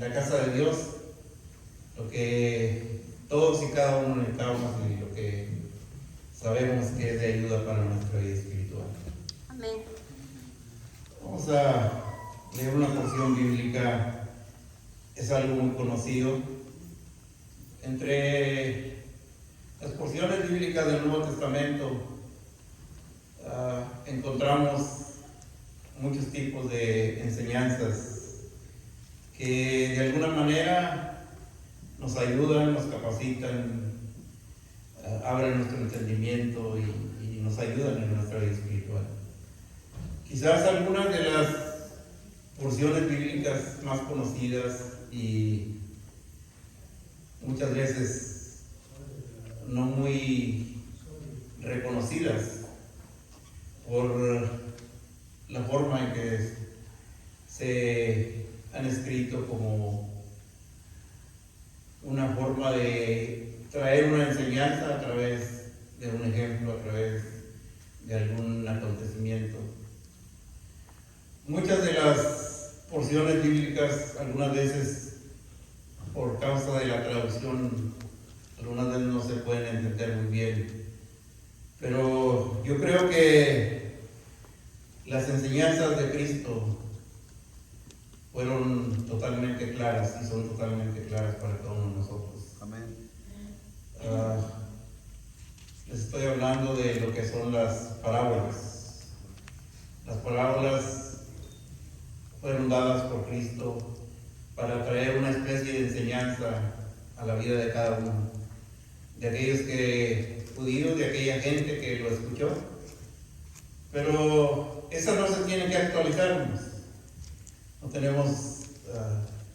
la casa de Dios, lo que todos y cada uno necesitamos y lo que sabemos que es de ayuda para nuestra vida espiritual. Amén. Vamos a leer una porción bíblica, es algo muy conocido. Entre las porciones bíblicas del Nuevo Testamento encontramos muchos tipos de enseñanzas que de alguna manera nos ayudan, nos capacitan, abren nuestro entendimiento y nos ayudan en nuestra vida espiritual. Quizás algunas de las porciones bíblicas más conocidas y muchas veces no muy reconocidas por la forma en que se han escrito como una forma de traer una enseñanza a través de un ejemplo, a través de algún acontecimiento. Muchas de las porciones bíblicas, algunas veces por causa de la traducción, algunas veces no se pueden entender muy bien, pero yo creo que las enseñanzas de Cristo fueron totalmente claras y son totalmente claras para cada uno de nosotros. Amén. Les estoy hablando de lo que son las parábolas. Las parábolas fueron dadas por Cristo para traer una especie de enseñanza a la vida de cada uno, de aquellos judíos, de aquella gente que lo escuchó. Pero esas no se tienen que actualizar, no tenemos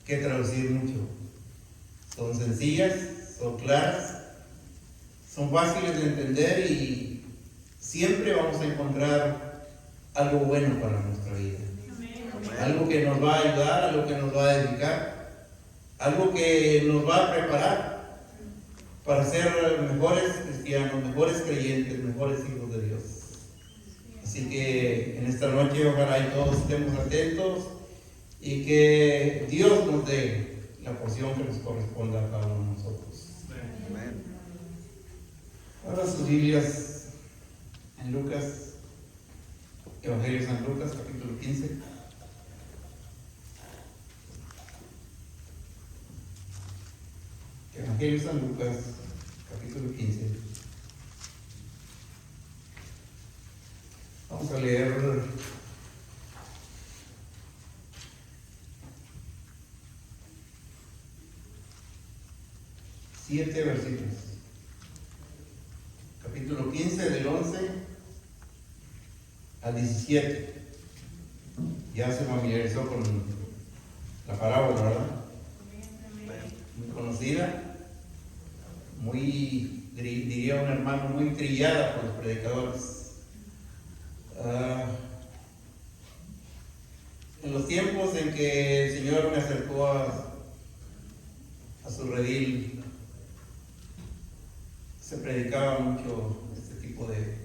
que traducir mucho. Son sencillas, son claras, son fáciles de entender y siempre vamos a encontrar algo bueno para nuestra vida. Algo que nos va a ayudar, algo que nos va a edificar, algo que nos va a preparar para ser mejores cristianos, mejores creyentes, mejores hijos de Dios. Así que en esta noche ojalá y todos estemos atentos y que Dios nos dé la porción que nos corresponda a cada uno de nosotros. Amén. Ahora sus Biblias en Lucas, Evangelio de San Lucas, capítulo 15. Evangelio de San Lucas, capítulo 15. Vamos a leer siete versículos. Capítulo 15, del 11 al 17. Ya se familiarizó con la parábola, ¿verdad? Muy conocida, muy, diría un hermano, muy trillada por los predicadores. En los tiempos en que el Señor me acercó a su redil, se predicaba mucho este tipo de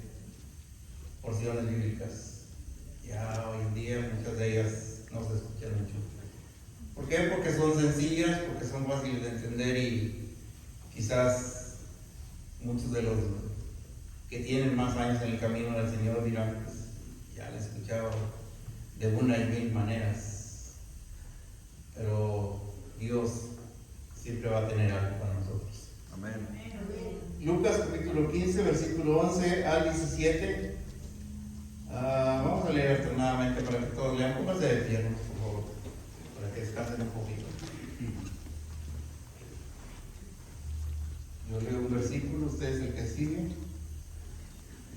porciones bíblicas. Ya hoy en día muchas de ellas no se escuchan mucho. ¿Por qué? Porque son sencillas, porque son fáciles de entender y quizás muchos de los que tienen más años en el camino del Señor dirán, pues ya la he escuchado de una y mil maneras, pero Dios siempre va a tener algo para nosotros. Amén. Lucas capítulo 15, versículo 11 al 17. Vamos a leer alternadamente para que todos lean. Pónganse de pie, por favor, para que descansen un poquito. Yo leo un versículo, usted es el que sigue,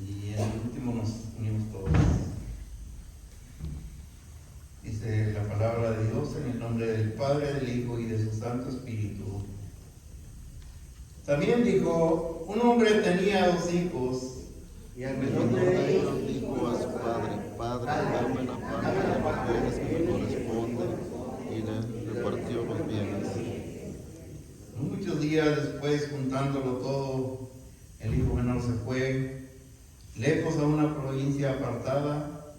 y en el último nos unimos todos. Dice la palabra de Dios en el nombre del Padre, del Hijo y de su Santo Espíritu. También dijo, un hombre tenía 2 hijos, y al menor de ellos Dijo a su padre: Padre, dame la parte de los bienes que me corresponde, y le repartió los bienes. Muchos días después, juntándolo todo, el hijo menor se fue, lejos a una provincia apartada,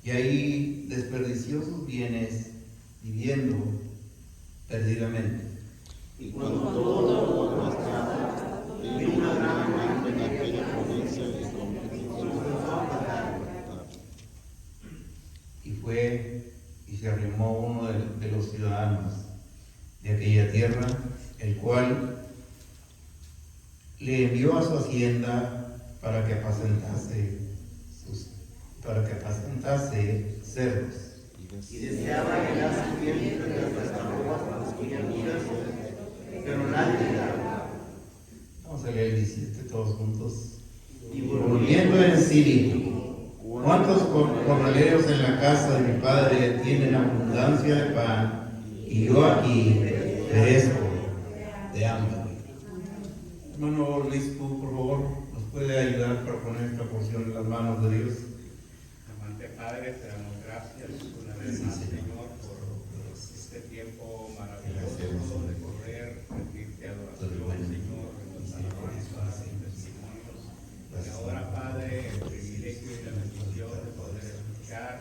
y ahí desperdició sus bienes viviendo. perdidamente. Y cuando todo lo demás vino una gran hambre en aquella provincia y Y fue y se arrimó uno de los ciudadanos de aquella tierra, el cual le envió a su hacienda para que apacentase cerdos. Y deseaba que la sirviente de las arrobas criaturas, pero nadie le daba. Vamos a leer el 17 todos juntos. Y volviendo en sí dijo: ¿cuántos corraleros en la casa de mi padre tienen abundancia de pan, y yo aquí perezco de hambre? Hermano Luis, tú, por favor, nos puede ayudar para poner esta porción en las manos de Dios. Amante Padre, te damos gracias una vez más, Señor, por este tiempo maravilloso de poder rendirte adoración, Señor, en nuestras alabanzas y testimonios. Y ahora, Padre, el privilegio y la bendición de poder escuchar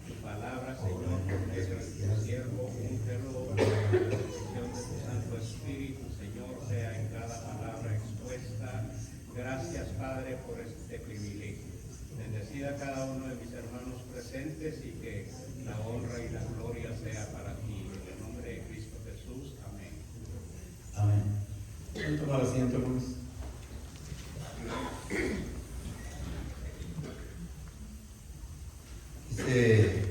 tu palabra, Señor, por medio de tu siervo, úntelo, la bendición de tu Santo Espíritu, Señor, sea en cada palabra expuesta. Gracias, Padre, por este privilegio. Bendecida a cada uno de mis hermanos presentes y que la honra y la gloria sea para ti. En el nombre de Cristo Jesús. Amén. Amén. ¿Pueden tomar asiento, hermanos? Quise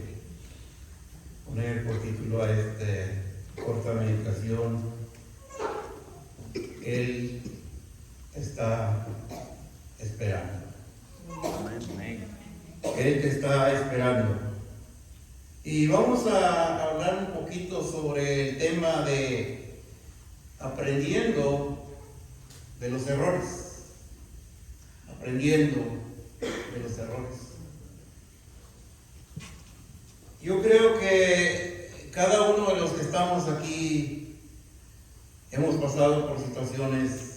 poner por título a esta corta meditación: Él está esperando. Él te está esperando. Y vamos a hablar un poquito sobre el tema de aprendiendo de los errores. Aprendiendo de los errores. Yo creo que cada uno de los que estamos aquí hemos pasado por situaciones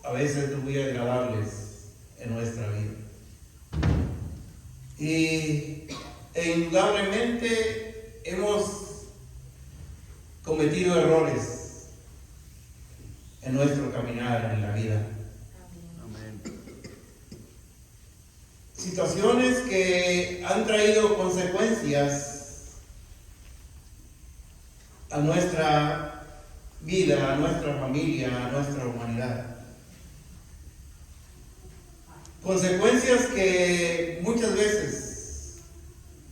a veces muy agradables en nuestra vida. E indudablemente hemos cometido errores en nuestro caminar en la vida. Situaciones que han traído consecuencias a nuestra vida, a nuestra familia, a nuestra humanidad. Consecuencias que muchas veces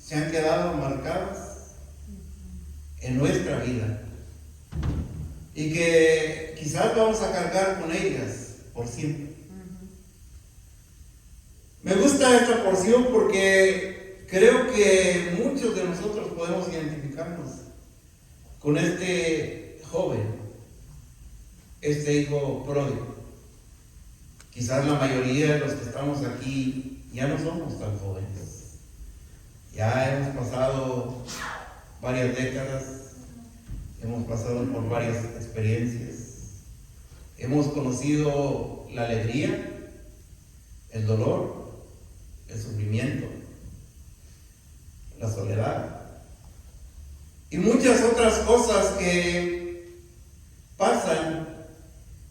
se han quedado marcadas en nuestra vida y que quizás vamos a cargar con ellas por siempre. Me gusta esta porción porque creo que muchos de nosotros podemos identificarnos con este joven, este hijo pródigo. Quizás la mayoría de los que estamos aquí ya no somos tan jóvenes. Ya hemos pasado varias décadas, hemos pasado por varias experiencias. Hemos conocido la alegría, el dolor, el sufrimiento, la soledad y muchas otras cosas que pasan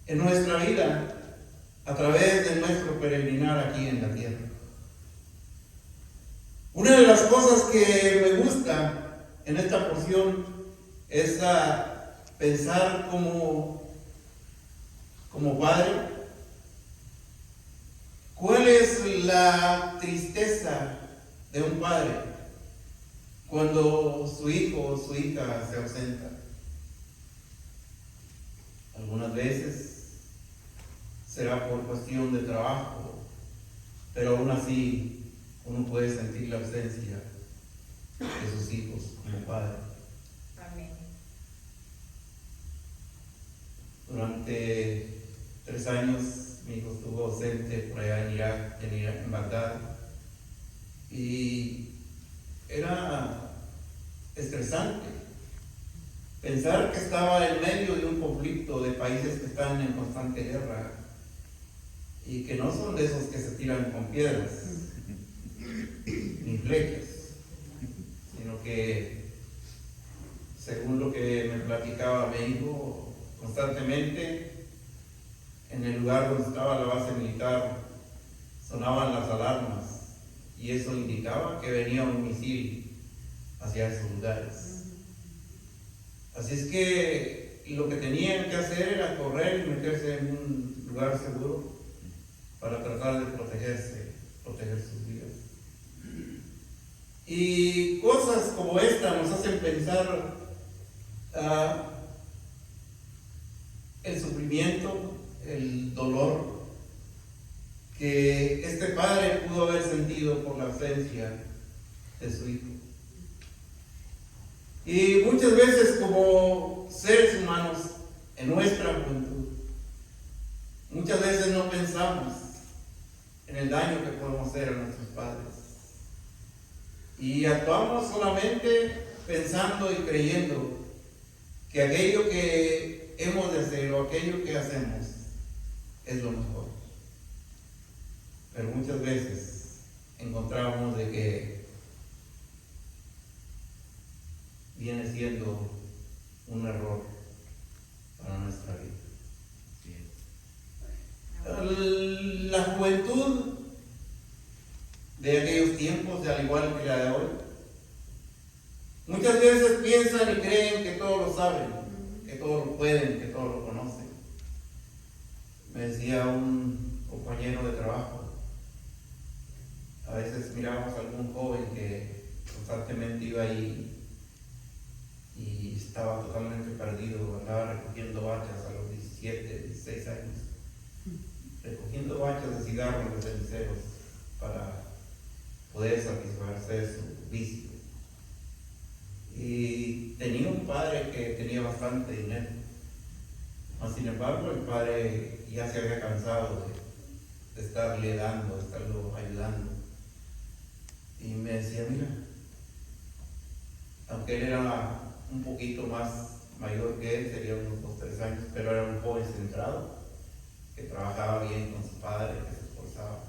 en nuestra vida a través de nuestro peregrinar aquí en la tierra. Una de las cosas que me gusta en esta porción es pensar como padre, cuál es la tristeza de un padre cuando su hijo o su hija se ausenta. Algunas veces será por cuestión de trabajo, pero aún así uno puede sentir la ausencia de sus hijos como padre. Amén. Durante 3 años mi hijo estuvo ausente por allá en Irak, en Bagdad, y era estresante pensar que estaba en medio de un conflicto de países que están en constante guerra y que no son de esos que se tiran con piedras ni flechas, sino que según lo que me platicaba mi hijo, constantemente en el lugar donde estaba la base militar sonaban las alarmas y eso indicaba que venía un misil hacia esos lugares. Así es que lo que tenían que hacer era correr y meterse en un lugar seguro para tratar de proteger sus vidas. Y cosas como esta nos hacen pensar el sufrimiento, el dolor que este padre pudo haber sentido por la ausencia de su hijo. Y muchas veces como seres humanos en nuestra juventud, muchas veces no pensamos en el daño que podemos hacer a nuestros padres. Y actuamos solamente pensando y creyendo que aquello que hemos de hacer o aquello que hacemos es lo mejor. Pero muchas veces encontramos de que viene siendo un error para nuestra vida. La juventud de aquellos tiempos, al igual que la de hoy, muchas veces piensan y creen que todo lo saben, que todo lo pueden, que todo lo conocen. Me decía un compañero de trabajo, a veces mirábamos a algún joven que constantemente iba ahí y estaba totalmente perdido, andaba recogiendo bachas a los 17, 16 años, recogiendo bachas de cigarros de ceniceros para poder satisfacer su vicio. Y tenía un padre que tenía bastante dinero, mas sin embargo el padre ya se había cansado de estarle dando, de estarlo ayudando. Y me decía, mira, aunque él era un poquito más mayor que él, sería unos 2 o 3 años, pero era un joven centrado, que trabajaba bien con su padre, que se esforzaba.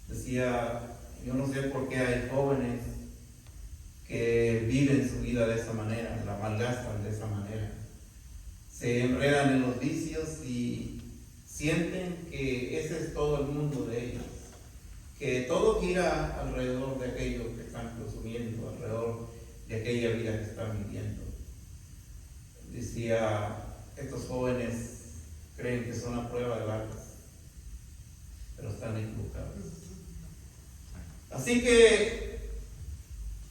Decía, yo no sé por qué hay jóvenes que viven su vida de esa manera, la malgastan de esa manera. Se enredan en los vicios y sienten que ese es todo el mundo de ellos, que todo gira alrededor de aquello que están consumiendo, alrededor de aquella vida que están viviendo. Decía, estos jóvenes creen que son a prueba de balas, pero están equivocados. Así que,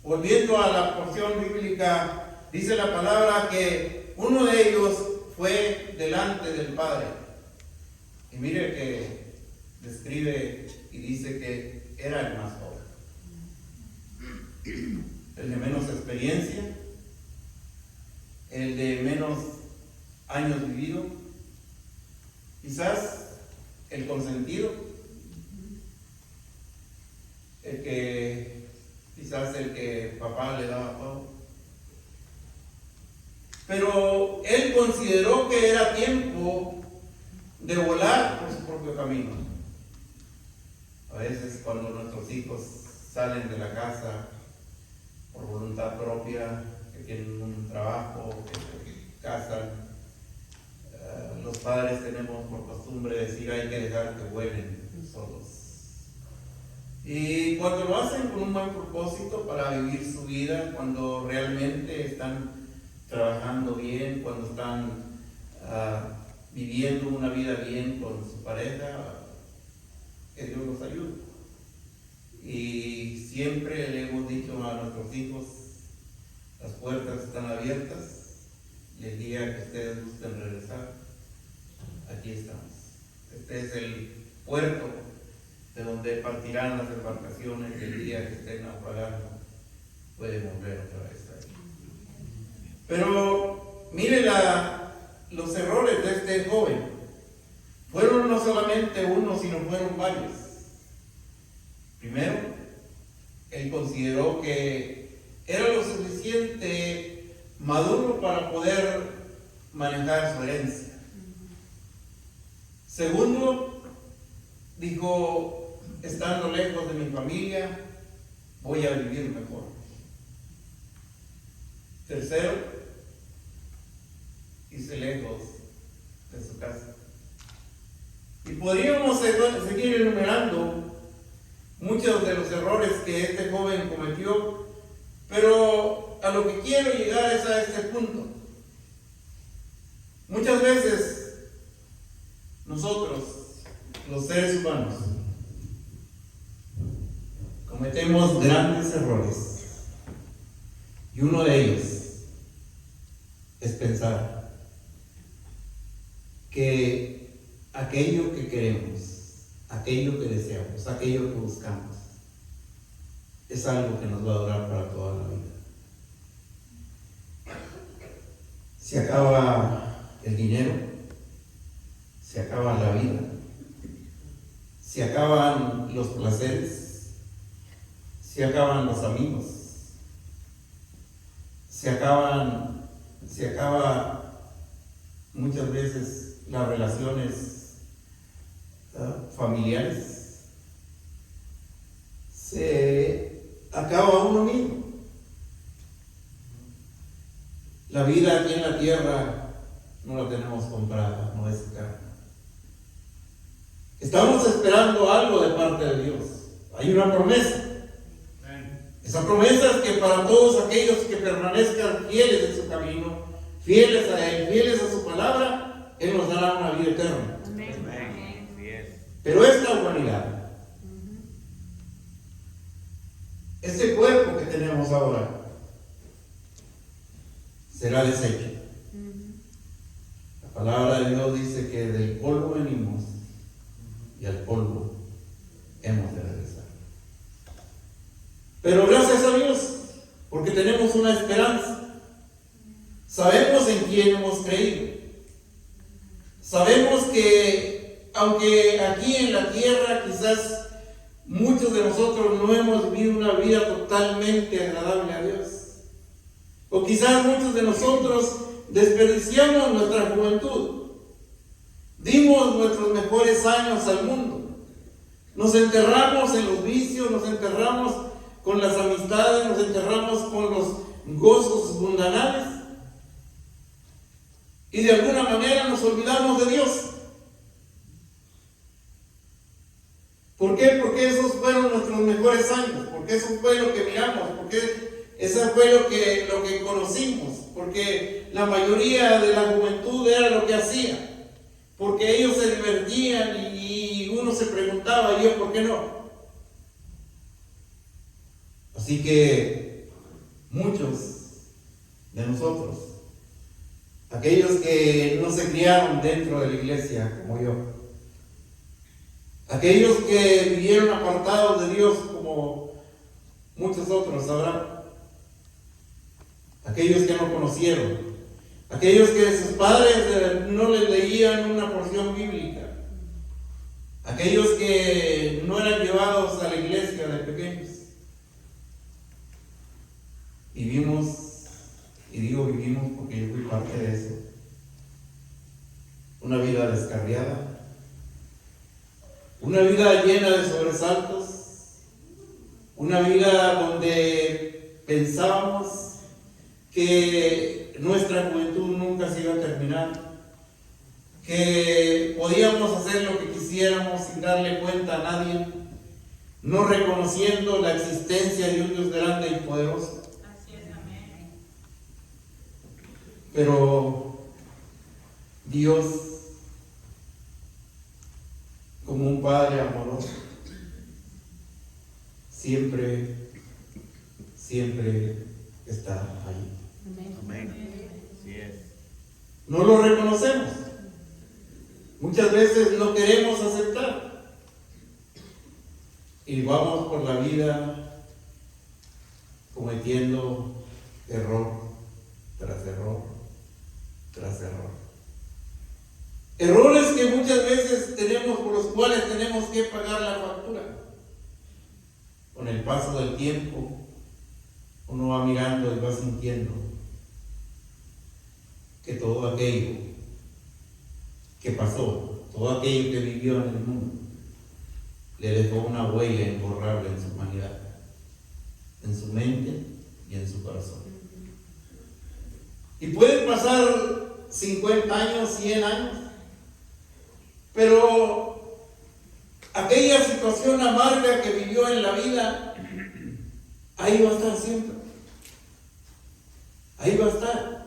volviendo a la porción bíblica, dice la palabra que uno de ellos fue delante del Padre. Y mire que describe y dice que era el más joven, el de menos experiencia, el de menos años vivido, quizás el consentido, quizás el que papá le daba todo. Pero él consideró que era tiempo de volar por su propio camino. A veces cuando nuestros hijos salen de la casa por voluntad propia, que tienen un trabajo, que se casan, los padres tenemos por costumbre decir hay que dejar que vuelen solos. Y cuando lo hacen con un buen propósito para vivir su vida, cuando realmente están trabajando bien, cuando están viviendo una vida bien con su pareja, que Dios los ayude. Y siempre le hemos dicho a nuestros hijos, las puertas están abiertas y el día que ustedes gusten regresar, aquí estamos. Este es el puerto de donde partirán las embarcaciones y el día que estén naufragando pueden volver otra vez ahí. Pero mire los errores de este joven. Fueron no solamente uno, sino fueron varios. Primero, él consideró que era lo suficiente maduro para poder manejar su herencia. Segundo, dijo, estando lejos de mi familia, voy a vivir mejor. Tercero, irse lejos de su casa. Y podríamos seguir enumerando muchos de los errores que este joven cometió, pero a lo que quiero llegar es a este punto. Muchas veces nosotros, los seres humanos, cometemos grandes errores, y uno de ellos es pensar que aquello que queremos, aquello que deseamos, aquello que buscamos, es algo que nos va a durar para toda la vida. Se acaba el dinero, se acaba la vida, se acaban los placeres, se acaban los amigos, se acaba muchas veces las relaciones familiares, se acaba uno mismo. La vida aquí en la tierra no la tenemos comprada, no es cara. Estamos esperando algo de parte de Dios. Hay una promesa. Esa promesa es que para todos aquellos que permanezcan fieles en su camino, fieles a Él, fieles a su palabra, Él nos dará una vida eterna. Pero esta humanidad, este cuerpo que tenemos ahora, será deshecho. La palabra de Dios dice que del polvo venimos y al polvo hemos de regresar. Pero gracias a Dios, porque tenemos una esperanza. Sabemos en quién hemos creído. Sabemos que aunque aquí en la tierra quizás muchos de nosotros no hemos vivido una vida totalmente agradable a Dios, o quizás muchos de nosotros desperdiciamos nuestra juventud, dimos nuestros mejores años al mundo, nos enterramos en los vicios, nos enterramos con las amistades, nos enterramos con los gozos mundanales, y de alguna manera nos olvidamos de Dios. ¿Por qué? Porque esos fueron nuestros mejores años, porque eso fue lo que miramos, porque eso fue lo que conocimos, porque la mayoría de la juventud era lo que hacía, porque ellos se divertían y uno se preguntaba, ¿y yo por qué no? Así que muchos de nosotros, aquellos que no se criaron dentro de la iglesia como yo, aquellos que vivieron apartados de Dios como muchos otros sabrán, aquellos que no conocieron, aquellos que sus padres no les leían una porción bíblica, aquellos que no eran llevados a la iglesia de pequeños. Vivimos, y digo vivimos porque yo fui parte de eso, una vida descarriada, una vida llena de sobresaltos, una vida donde pensábamos que nuestra juventud nunca se iba a terminar, que podíamos hacer lo que quisiéramos sin darle cuenta a nadie, no reconociendo la existencia de un Dios grande y poderoso. Pero Dios, como un Padre amoroso, siempre está ahí. Amén. Así es. No lo reconocemos. Muchas veces no queremos aceptar. Y vamos por la vida cometiendo error tras error tras error. Errores que muchas veces tenemos, por los cuales tenemos que pagar la factura. Con el paso del tiempo, uno va mirando y va sintiendo que todo aquello que pasó, todo aquello que vivió en el mundo, le dejó una huella imborrable en su humanidad, en su mente y en su corazón. Y pueden pasar 50 años, 100 años, pero aquella situación amarga que vivió en la vida, ahí va a estar siempre. Ahí va a estar.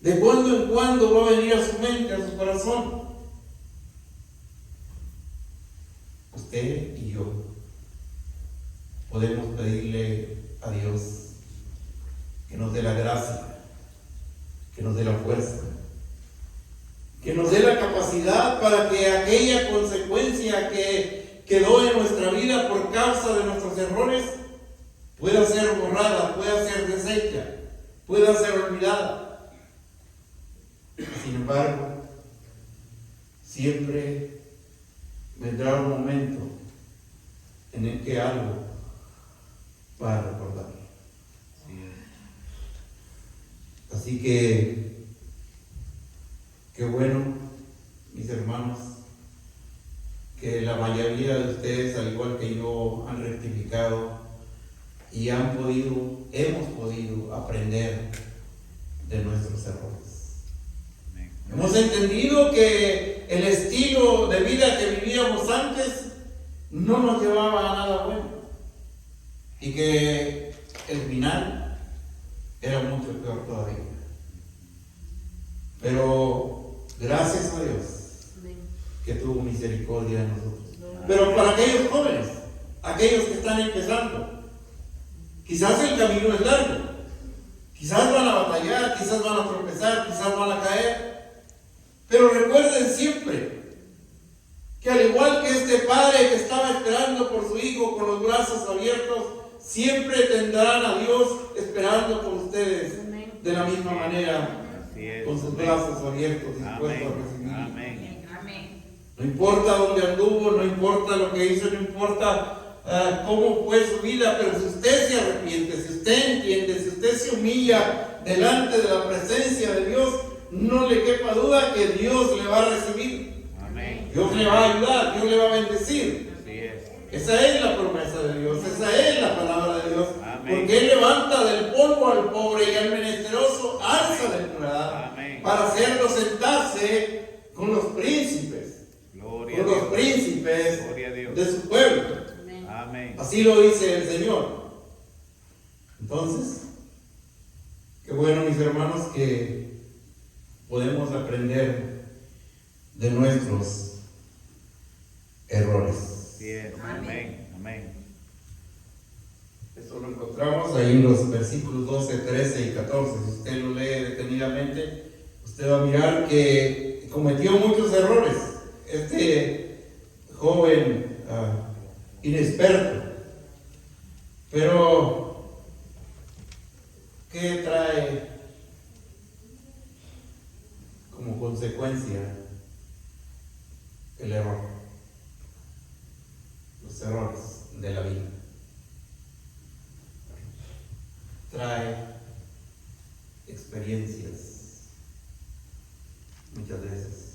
De cuando en cuando va a venir a su mente, a su corazón. Usted y yo podemos pedirle a Dios que nos dé la gracia, que nos dé la fuerza, que nos dé la capacidad para que aquella consecuencia que quedó en nuestra vida por causa de nuestros errores pueda ser borrada, pueda ser deshecha, pueda ser olvidada. Sin embargo, siempre vendrá un momento en el que algo va a recordar. Así que, qué bueno, mis hermanos, que la mayoría de ustedes, al igual que yo, han rectificado y hemos podido aprender de nuestros errores. Hemos entendido que el estilo de vida que vivíamos antes no nos llevaba a nada bueno y que el final era mucho peor todavía. Pero gracias a Dios que tuvo misericordia de nosotros. Pero para aquellos jóvenes, aquellos que están empezando, quizás el camino es largo, quizás van a batallar, quizás van a tropezar, quizás van a caer. Pero recuerden siempre que al igual que este padre que estaba esperando por su hijo con los brazos abiertos, siempre tendrán a Dios esperando por ustedes de la misma manera, con sus brazos abiertos, dispuestos a recibir. No importa dónde anduvo, no importa lo que hizo, no importa cómo fue su vida, pero si usted se arrepiente, si usted entiende, si usted se humilla delante de la presencia de Dios, no le quepa duda que Dios le va a recibir. Amén. Dios le va a ayudar, Dios le va a bendecir. Así es. Esa es la promesa de Dios, esa es la palabra de Dios. Amén. Porque Él levanta del polvo al pobre y al menesteroso alza del muladar Amén. para hacerlo sentarse con los príncipes, Gloria con a los Dios. príncipes Gloria a Dios. de su pueblo. Amén. Así lo dice el Señor. Entonces, qué bueno, mis hermanos, que podemos aprender de nuestros errores. Así es. Amén. Amén. Esto lo encontramos ahí en los versículos 12, 13 y 14. Si usted lo lee detenidamente, usted va a mirar que cometió muchos errores este joven inexperto. Pero, ¿qué trae como consecuencia el error? Los errores de la vida. Trae experiencias muchas veces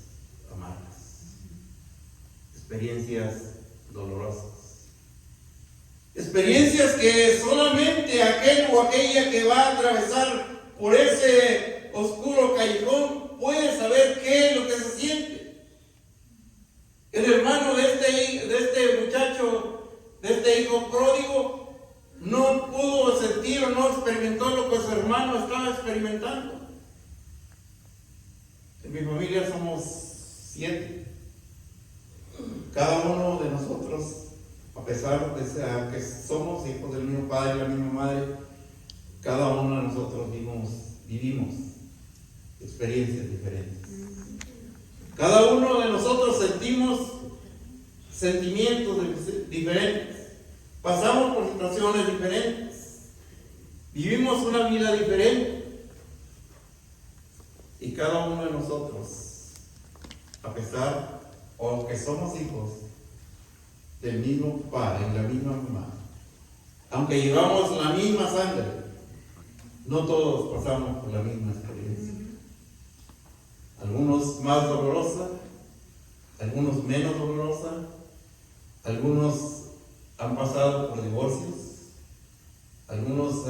amargas, experiencias dolorosas, experiencias que solamente aquel o aquella que va a atravesar por ese oscuro callejón puede saber qué es lo que se siente. El hermano de este muchacho, de este hijo pródigo, no pudo sentir o no experimentó lo que su hermano estaba experimentando. En mi familia somos 7. Cada uno de nosotros, a pesar de que somos hijos del mismo padre y la misma madre, cada uno de nosotros vivimos experiencias diferentes. Cada uno de nosotros sentimos sentimientos diferentes. Pasamos por situaciones diferentes, vivimos una vida diferente y cada uno de nosotros, a pesar o aunque somos hijos del mismo padre y la misma mamá, aunque llevamos la misma sangre, no todos pasamos por la misma experiencia. Algunos más dolorosa, algunos menos dolorosa, algunos han pasado por divorcios, algunos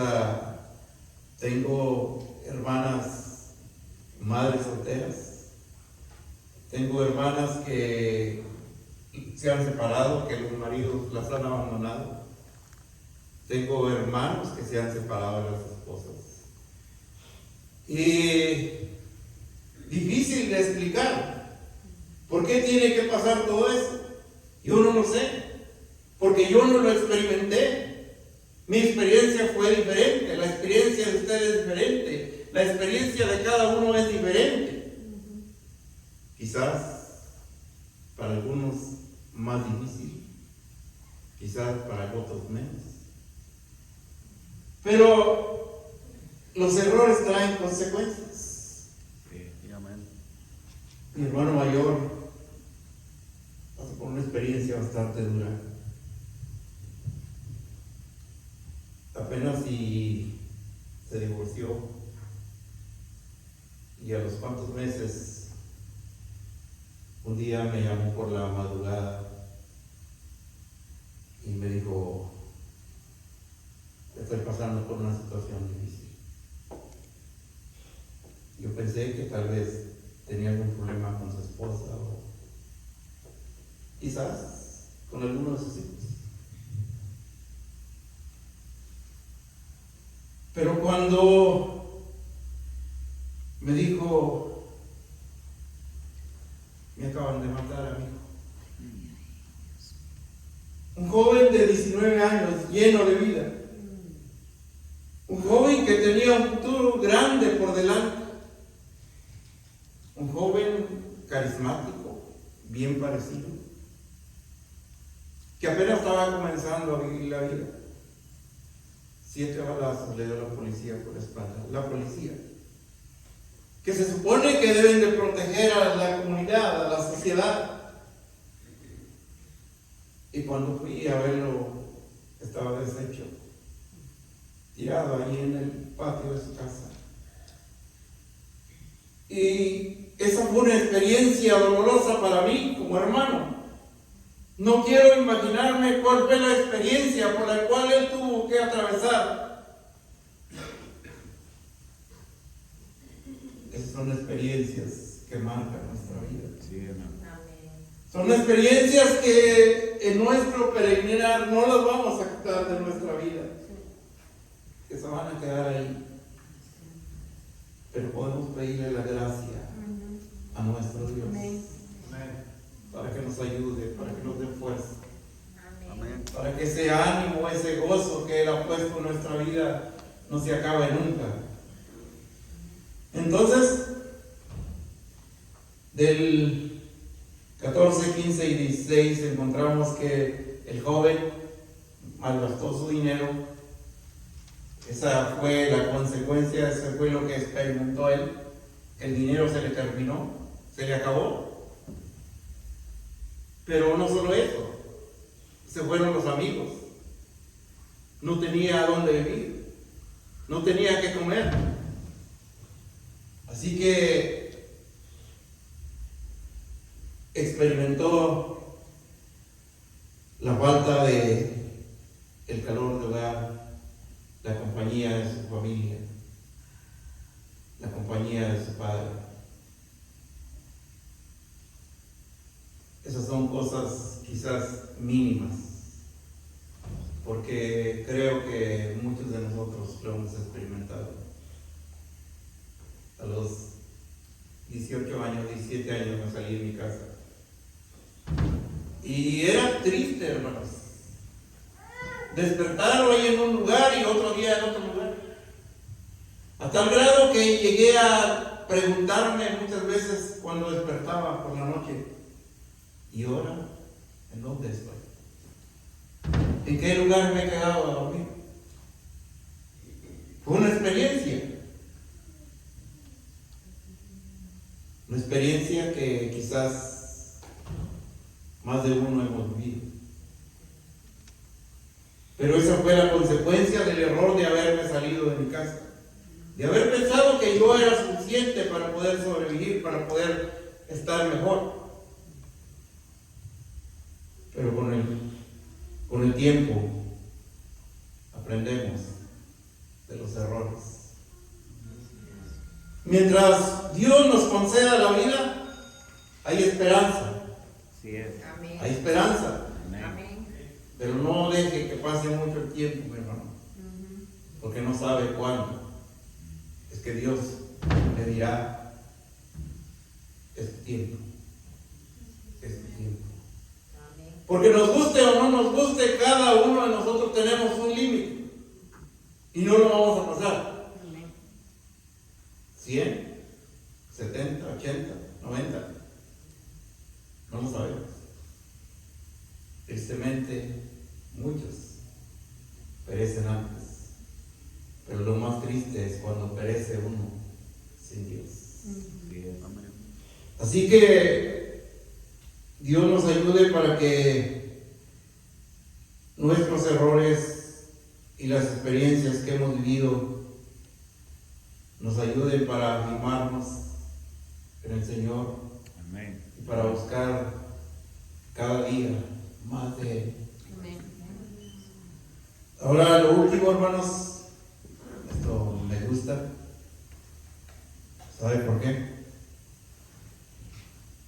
tengo hermanas madres solteras, tengo hermanas que se han separado, que los maridos las han abandonado, tengo hermanos que se han separado de las esposas. Y difícil de explicar por qué tiene que pasar todo eso. Yo no lo sé, porque yo no lo experimenté. Mi experiencia fue diferente, la experiencia de ustedes es diferente, la experiencia de cada uno es diferente. Quizás para algunos más difícil, quizás para otros menos. Pero los errores traen consecuencias. Y amén. Mi hermano mayor pasó por una experiencia bastante dura. Apenas si se divorció y a los cuantos meses un día me llamó por la madrugada y me dijo: estoy pasando por una situación difícil. Yo pensé que tal vez tenía algún problema con su esposa o quizás con alguno de sus hijos. Pero cuando me dijo: me acaban de matar a mi hijo, un joven de 19 años lleno de vida, un joven que tenía un futuro grande por delante, un joven carismático, bien parecido, que apenas estaba comenzando a vivir la vida. 7 balazos le dio la policía por la espalda. La policía, que se supone que deben de proteger a la comunidad, a la sociedad. Y cuando fui a verlo, estaba deshecho, tirado ahí en el patio de su casa. Y esa fue una experiencia dolorosa para mí como hermano. No quiero imaginarme cuál fue la experiencia por la cual él tuvo que atravesar. Esas son experiencias que marcan nuestra vida. Sí, amén. Son experiencias que en nuestro peregrinar no las vamos a quitar de nuestra vida, que se van a quedar ahí. Pero podemos pedirle la gracia a nuestro Dios para que nos ayude, para que nos dé fuerza, Amén. para que ese ánimo, ese gozo que Él ha puesto en nuestra vida no se acabe nunca. Entonces, del 14, 15 y 16 encontramos que el joven malgastó su dinero. Esa fue la consecuencia, eso fue lo que experimentó él. El dinero se le terminó, se le acabó. Pero no solo eso, se fueron los amigos. No tenía a dónde vivir, no tenía que comer. Así que experimentó la falta de el calor de hogar, la compañía de su familia, la compañía de su padre. Esas son cosas quizás mínimas, porque creo que muchos de nosotros lo hemos experimentado. A los 18 años, 17 años me salí de mi casa. Y era triste, hermanos. Despertar hoy en un lugar y otro día en otro lugar. A tal grado que llegué a preguntarme muchas veces cuando despertaba por la noche: ¿y ahora en dónde estoy? ¿En qué lugar me he quedado a dormir? Fue una experiencia. Una experiencia que quizás más de uno hemos vivido. Pero esa fue la consecuencia del error de haberme salido de mi casa. De haber pensado que yo era suficiente para poder sobrevivir, para poder estar mejor. Pero con el tiempo aprendemos de los errores. Mientras Dios nos conceda la vida, hay esperanza. Así es. Amén. Hay esperanza. Amén. Pero no deje que pase mucho el tiempo, mi hermano, porque no sabe cuándo. Es que Dios le dirá: es tiempo, es tiempo. Amén. Porque nos guste o no nos guste, cada uno de nosotros tenemos un límite y no lo vamos a pasar. Amén. 100, 70, 80, 90, no lo sabemos. Tristemente, muchos perecen antes, pero lo más triste es cuando perece uno sin Dios. Así es. Amén. Así que Dios nos ayude para que nuestros errores y las experiencias que hemos vivido nos ayuden para animarnos en el Señor Amén. y para buscar cada día más de Él. Amén. Ahora, lo último, hermanos, esto me gusta. ¿Sabe por qué?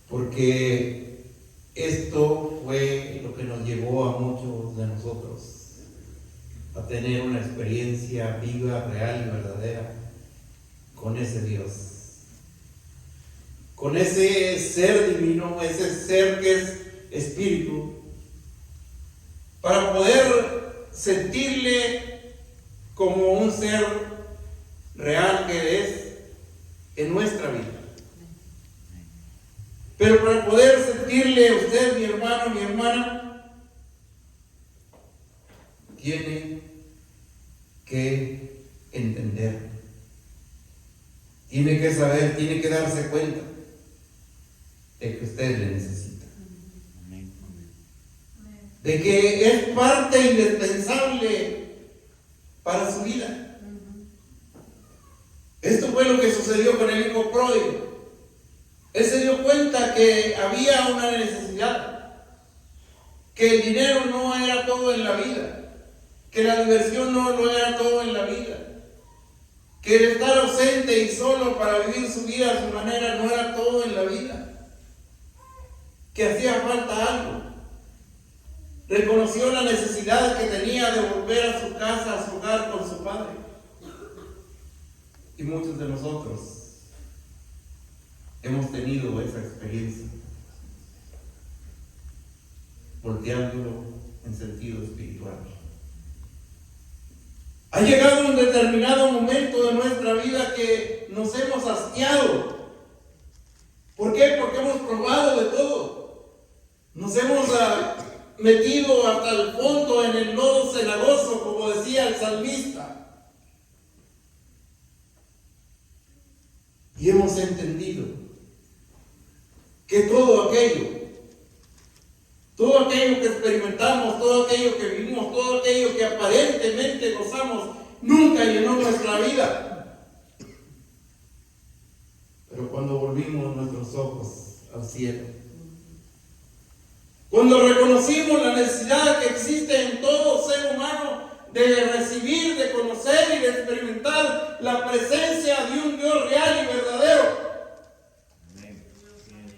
Porque esto fue lo que nos llevó a muchos de nosotros a tener una experiencia viva, real y verdadera con ese Dios, con ese ser divino, ese ser que es espíritu, para poder sentirle como un ser real que es en nuestra vida. Pero para poder sentirle a usted, mi hermano, mi hermana, tiene que entender, tiene que saber, tiene que darse cuenta de que usted le necesita, Amén. de que es parte indispensable para su vida. Esto fue lo que sucedió con el hijo pródigo. Él se dio cuenta que había una necesidad, que el dinero no era todo en la vida, que la diversión no lo era todo en la vida, que el estar ausente y solo para vivir su vida a su manera no era todo en la vida, que hacía falta algo. Reconoció la necesidad que tenía de volver a su casa, a su hogar con su padre. Y muchos de nosotros hemos tenido esa experiencia, volteándolo en sentido espiritual. Ha llegado un determinado momento de nuestra vida que nos hemos hastiado. ¿Por qué? Porque hemos probado de todo. Nos hemos metido hasta el fondo en el lodo cenagoso, como decía el salmista. Y hemos entendido que todo aquello que experimentamos, todo aquello que vivimos, todo aquello que aparentemente gozamos, nunca llenó nuestra vida. Pero cuando volvimos nuestros ojos al cielo, cuando reconocimos la necesidad que existe en todo ser humano de recibir, de conocer y de experimentar la presencia de un Dios real y verdadero,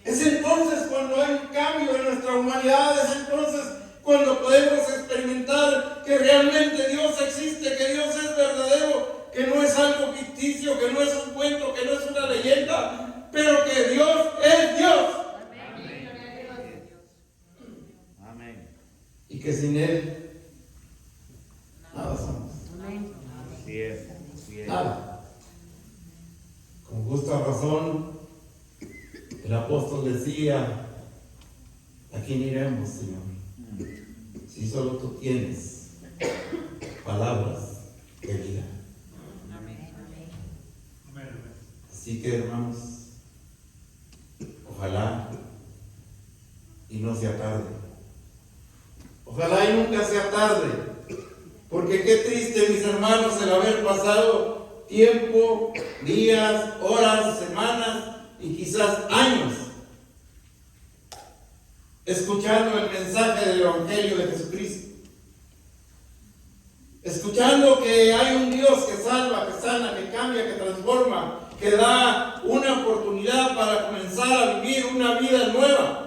es entonces cuando hay un cambio en nuestra humanidad, es entonces cuando podemos experimentar que realmente Dios existe, que Dios es verdadero, que no es algo ficticio, que no es un cuento, que no es una leyenda, pero que Dios es Dios. Amén. Y que sin Él nada somos. Así es. Así es. Nada. Con justa razón, el apóstol decía: ¿a quién iremos, Señor? Si solo tú tienes palabras de vida. Así que, hermanos, ojalá y no sea tarde. Ojalá y nunca sea tarde. Porque qué triste, mis hermanos, el haber pasado tiempo, días, horas, semanas y quizás años escuchando el mensaje del Evangelio de Jesucristo, escuchando que hay un Dios que salva, que sana, que cambia, que transforma, que da una oportunidad para comenzar a vivir una vida nueva.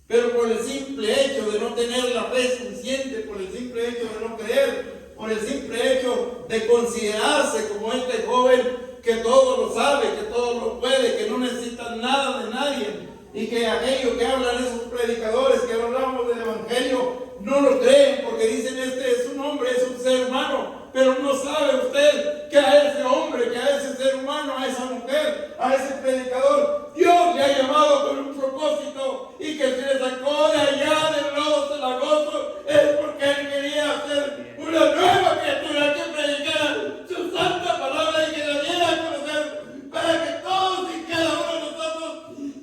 Pero por el simple hecho de no tener la fe suficiente, por el simple hecho de no creer, por el simple hecho de considerarse como este joven que todo lo sabe, que todo lo puede, que no necesita nada de nadie, y que aquello que hablan esos predicadores que hablamos del Evangelio no lo creen porque dicen este es un hombre, es un ser humano, pero no sabe usted que a ese hombre, que a ese ser humano, a esa mujer, a ese predicador, Dios le ha llamado con un propósito, y que se le sacó de allá del lodo cenagoso es porque él quería hacer una nueva criatura que predicara su santa palabra y que la diera a conocer, para que todos y cada uno de nosotros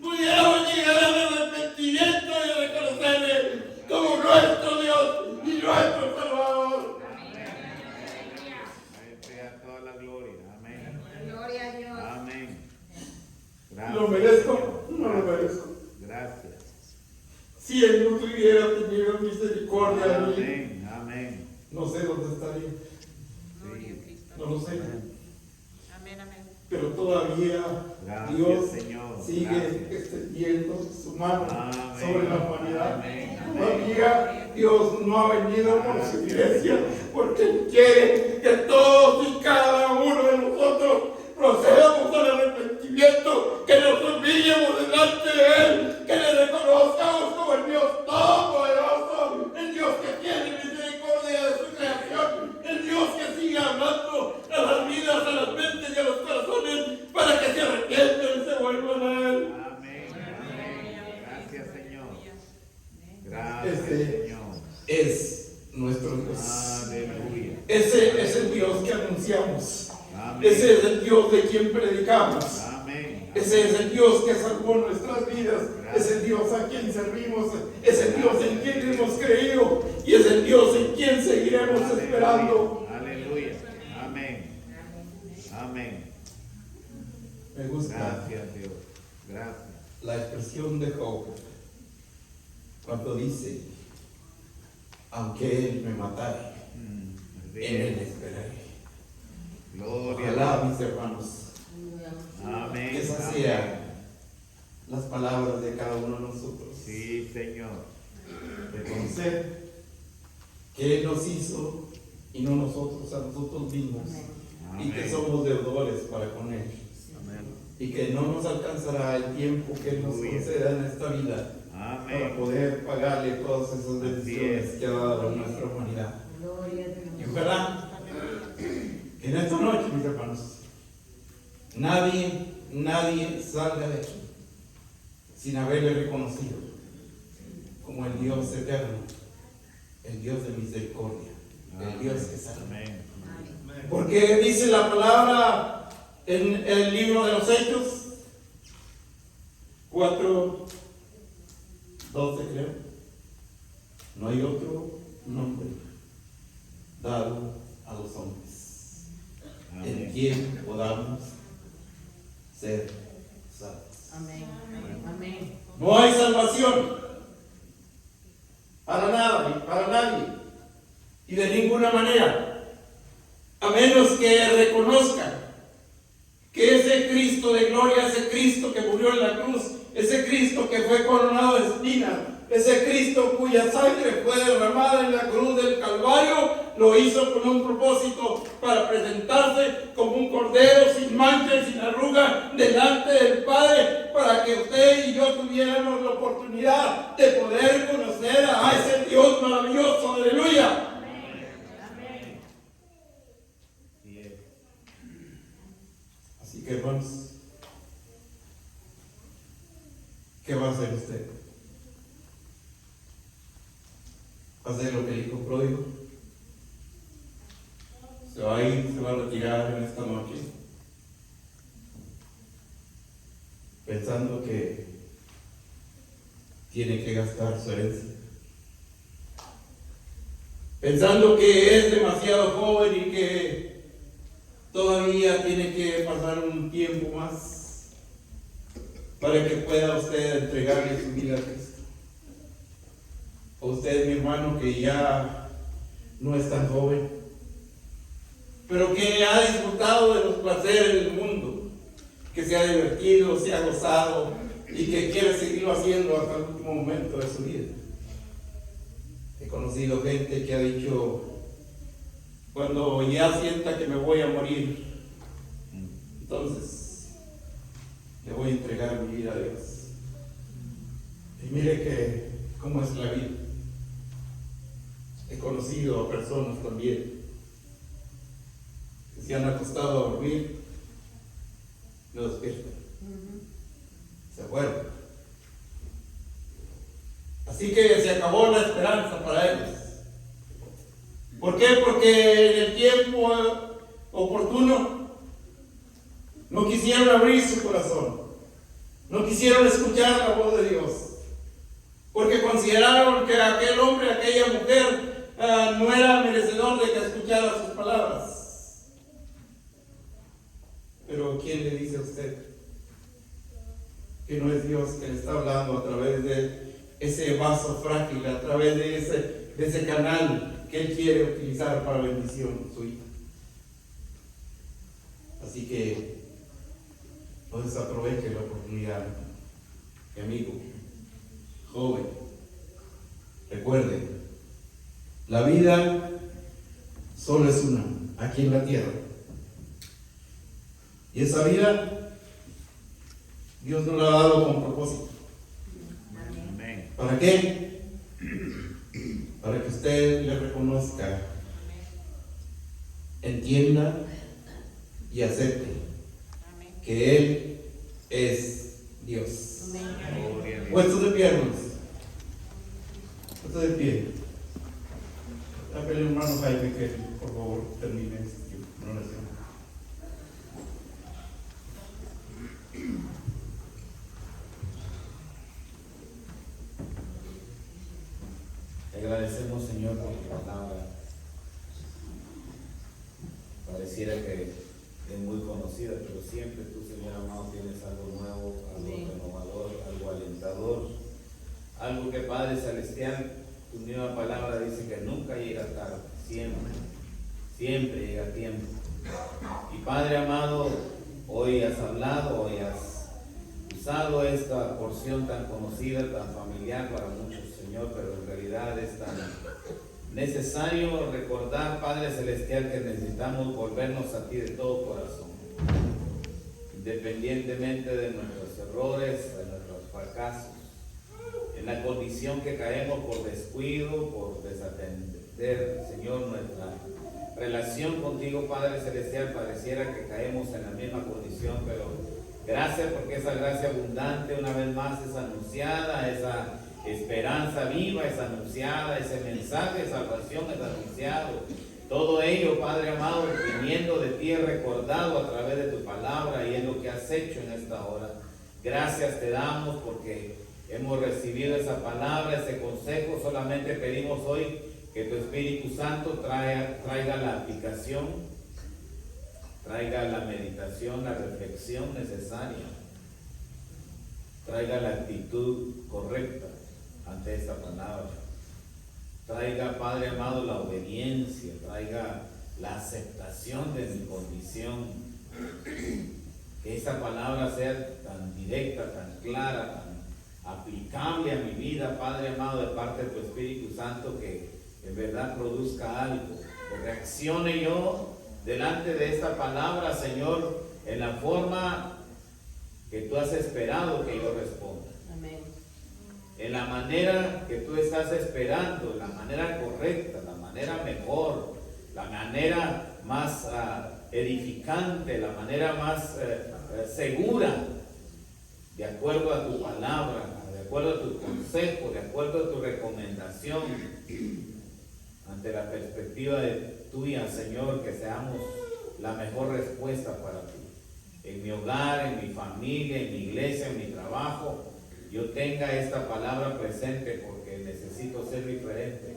pudiéramos llegar al arrepentimiento y a reconocerle como nuestro Dios y nuestro Salvador. Sea toda la gloria. Amén. Gloria a Dios. Amén. Gracias, ¿Lo merezco? Señor. No lo merezco. Gracias. Si Él no tuviera tenido misericordia de mí, Amén. Amén. no sé dónde estaría. Gloria a Cristo. No lo sé. Amén, amén. Pero todavía Gracias, Dios Señor. sigue Gracias. extendiendo su mano Amén. sobre la humanidad. Amén. Todavía Dios no ha venido por su iglesia porque Él quiere que todos y cada uno de nosotros procedamos al arrepentimiento, que nos humillemos delante de Él, que le reconozcamos como el Dios todopoderoso, el Dios que tiene misericordia de su creación, el Dios que sigue hablando a las vidas, a las mentes y a los corazones para que se arrepientan y se vuelvan a Él. Amén. Amén. Gracias, Señor. Gracias, Este Señor. es nuestro Dios. Aleluya. Ese es el Dios que anunciamos. Amén. Ese es el Dios de quien predicamos. Amén. Ese es el Dios que salvó nuestras vidas. Es el Dios a quien servimos. Es el Dios en quien hemos creído. Y es el Dios en quien seguiremos esperando. Aleluya. Amén. Amén. Me gusta Gracias, Dios. Gracias. la expresión de Job cuando dice: aunque Él me matare, en Él esperaré. Gloria a Ojalá, Dios. mis hermanos, Amén. que esas Amén. sean las palabras de cada uno de nosotros. Sí, Señor. Reconocer que Él nos hizo y no nosotros a nosotros mismos, y que Amén. somos deudores para con Él, Amén. y que no nos alcanzará el tiempo que Él nos conceda en esta vida para Amén. poder pagarle todas esas bendiciones que ha dado a nuestra humanidad. Gloria a Dios. Y ojalá que en esta noche, mis hermanos, nadie salga de aquí sin haberle reconocido como el Dios eterno, el Dios de misericordia, el Dios que salva. Amén. Porque dice la palabra en el libro de los Hechos 4:12, creo: no hay otro nombre dado a los hombres en Amén. quien podamos ser salvos. Amén. Amén. No hay salvación para nada y para nadie, y de ninguna manera, a menos que reconozcan que ese Cristo de gloria, ese Cristo que murió en la cruz, ese Cristo que fue coronado de espinas, ese Cristo cuya sangre fue derramada en la cruz del Calvario, lo hizo con un propósito: para presentarse como un cordero sin mancha y sin arruga delante del Padre, para que usted y yo tuviéramos la oportunidad de poder conocer a ese Dios maravilloso. Aleluya. Así es. Así que, hermanos, ¿qué va a hacer usted? ¿Va a hacer lo que el hijo pródigo? ¿Se va a ir, se va a retirar en esta noche pensando que tiene que gastar su herencia? Pensando que es demasiado joven y que todavía tiene que pasar un tiempo más para que pueda usted entregarle su vida a Cristo. O usted, mi hermano, que ya no es tan joven, pero que ha disfrutado de los placeres del mundo, que se ha divertido, se ha gozado y que quiere seguirlo haciendo hasta el último momento de su vida. He conocido gente que ha dicho, cuando ya sienta que me voy a morir, entonces le voy a entregar mi vida a Dios. Y mire que cómo es la vida. He conocido a personas también que se han acostado a dormir, no despiertan, se fueron. Así que se acabó la esperanza para ellos. ¿Por qué? Porque en el tiempo oportuno no quisieron abrir su corazón, no quisieron escuchar la voz de Dios, porque consideraron que aquel hombre, aquella mujer no era merecedor de que escuchara sus palabras. Pero ¿quién le dice a usted que no es Dios que le está hablando a través de ese vaso frágil, a través de ese canal que Él quiere utilizar para bendición suya? Así que no desaproveche la oportunidad, mi amigo, joven. Recuerde, la vida solo es una, aquí en la tierra. Y esa vida, Dios nos la ha dado con propósito. ¿Para qué? Para que usted le reconozca, entienda y acepte que Él es Dios. Puestos de pie, hermanos. Puestos de pie. Dame al hermano Jaime que por favor termine este tiempo de oración. Te agradecemos, Señor, por tu palabra. Pareciera que es muy conocida, pero siempre tú, Señor amado, tienes algo nuevo, algo renovador, algo alentador, algo que, Padre Celestial, tu misma palabra dice que nunca llega tarde, siempre llega a tiempo. Y Padre amado, hoy has hablado, hoy has usado esta porción tan conocida, tan familiar para muchos, Señor, pero en realidad es tan necesario recordar, Padre Celestial, que necesitamos volvernos a ti de todo corazón, independientemente de nuestros errores, de nuestros fracasos, en la condición que caemos por descuido, por desatender, Señor, nuestra relación contigo, Padre Celestial, pareciera que caemos en la misma condición, pero gracias porque esa gracia abundante una vez más es anunciada, esa esperanza viva es anunciada, ese mensaje de salvación es anunciado. Todo ello, Padre amado, viniendo de ti, recordado a través de tu palabra, y es lo que has hecho en esta hora. Gracias te damos porque hemos recibido esa palabra, ese consejo. Solamente pedimos hoy que tu Espíritu Santo traiga la aplicación, traiga la meditación, la reflexión necesaria, traiga la actitud correcta ante esta palabra. Traiga, Padre amado, la obediencia, traiga la aceptación de mi condición. Que esta palabra sea tan directa, tan clara, tan aplicable a mi vida, Padre amado, de parte de tu Espíritu Santo, que en verdad produzca algo, que reaccione yo delante de esta palabra, Señor, en la forma que tú has esperado que yo responda. Amén. En la manera que tú estás esperando, la manera correcta, la manera mejor, la manera más edificante, la manera más segura, de acuerdo a tu palabra, de acuerdo a tu consejo, de acuerdo a tu recomendación, ante la perspectiva tuya, Señor, que seamos la mejor respuesta para ti. En mi hogar, en mi familia, en mi iglesia, en mi trabajo, yo tenga esta palabra presente porque necesito ser diferente,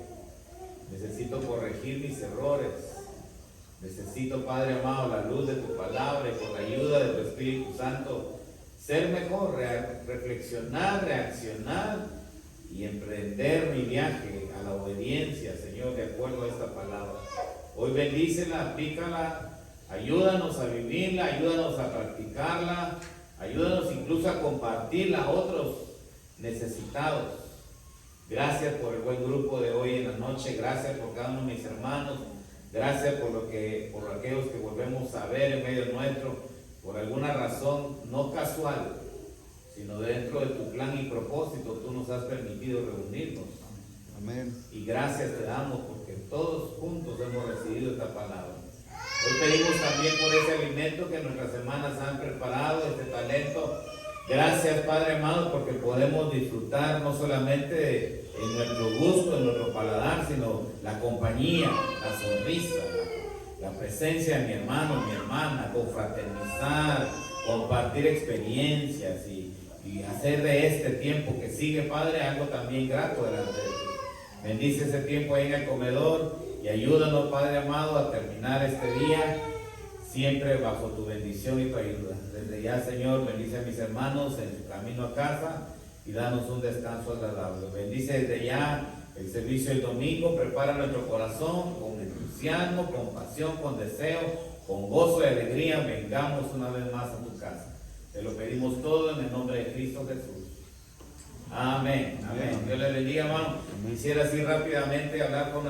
necesito corregir mis errores, necesito, Padre amado, la luz de tu palabra y con la ayuda de tu Espíritu Santo, ser mejor, reflexionar, reaccionar y emprender mi viaje a la obediencia, Señor, de acuerdo a esta palabra. Hoy bendícela, aplícala, ayúdanos a vivirla, ayúdanos a practicarla, ayúdanos incluso a compartirla a otros necesitados. Gracias por el buen grupo de hoy en la noche, gracias por cada uno de mis hermanos, gracias por aquellos que volvemos a ver en medio nuestro, por alguna razón no casual, sino dentro de tu plan y propósito, tú nos has permitido reunirnos. Amén. Y gracias te damos porque todos juntos hemos recibido esta palabra. Hoy pedimos también por ese alimento que nuestras hermanas han preparado, este talento. Gracias, Padre amado, porque podemos disfrutar no solamente en nuestro gusto, en nuestro paladar, sino la compañía, la sonrisa, la presencia de mi hermano, mi hermana, confraternizar, compartir experiencias y hacer de este tiempo que sigue, Padre, algo también grato delante de ti. Bendice ese tiempo ahí en el comedor y ayúdanos, Padre amado, a terminar este día siempre bajo tu bendición y tu ayuda. Desde ya, Señor, bendice a mis hermanos en su camino a casa y danos un descanso agradable. Bendice desde ya el servicio del domingo, prepara nuestro corazón con entusiasmo, con pasión, con deseo, con gozo y alegría. Vengamos una vez más a tu casa. Te lo pedimos todo en el nombre de Cristo Jesús. Amén. Amén. Dios les bendiga, hermano. Quisiera así rápidamente hablar con